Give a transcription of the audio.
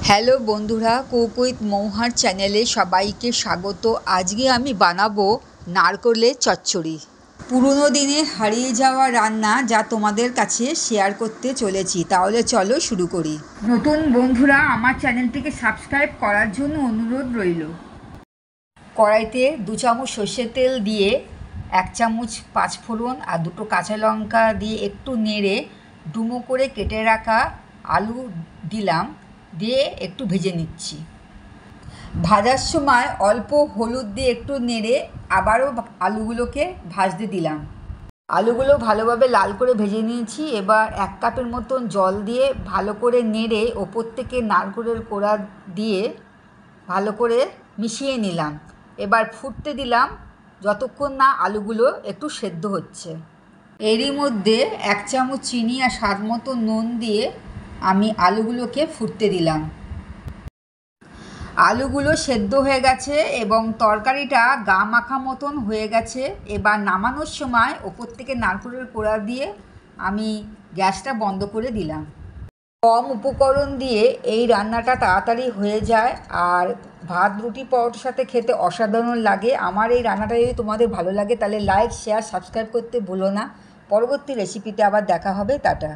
Hello বন্ধুরা, cook with মৌহার চ্যানেলে সবাইকে স্বাগত। আজকে আমি বানাবো নারকেলের চচ্চড়ি। পুরনো দিনে হারিয়ে যাওয়া রান্না, যা তোমাদের কাছে শেয়ার করতে চলেছি। তাহলে চলো শুরু করি। নতুন বন্ধুরা আমার চ্যানেলটিকে সাবস্ক্রাইব করার জন্য অনুরোধ রইল। কড়াইতে 2 চামচ সর্ষের তেল দিয়ে 1 চামচ পাঁচফোড়ন আর 2টো কাঁচা লঙ্কা দিয়ে একটু নেড়ে ডুমো করে কেটে রাখা আলু দিলাম, দিয়ে একটু ভেজে নিচ্ছি। ভাজার সময় অল্প হলুদ দিয়ে একটু নেড়ে আবারও আলুগুলোকে ভাজতে দিলাম। আলুগুলো ভালোভাবে লাল করে ভেজে নিয়েছি। এবার 1 কাপের মতন জল দিয়ে ভালো করে নেড়ে ওপর থেকে নারকেলের কোড়া দিয়ে ভালো করে মিশিয়ে নিলাম। এবার ফুটতে দিলাম যতক্ষণ না আলুগুলো একটু সেদ্ধ হচ্ছে। এরই মধ্যে 1 চামচ চিনি আর স্বাদ মতো নুন দিয়ে আমি আলুগুলোকে ফুটতে দিলাম। আলুগুলো সেদ্ধ হয়ে গেছে এবং তরকারিটা গা মাখা মতন হয়ে গেছে। এবার নামানোর সময় ওপর থেকে নারকেলের কোড়া দিয়ে আমি গ্যাসটা বন্ধ করে দিলাম। কম উপকরণ দিয়ে এই রান্নাটা তাড়াতাড়ি হয়ে যায় আর ভাত, রুটি, পরোটার সাথে খেতে অসাধারণ লাগে। আমার এই রান্নাটা যদি তোমাদের ভালো লাগে তাহলে লাইক, শেয়ার, সাবস্ক্রাইব করতে ভুলো না। পরবর্তী রেসিপিতে আবার দেখা হবে। টাটা।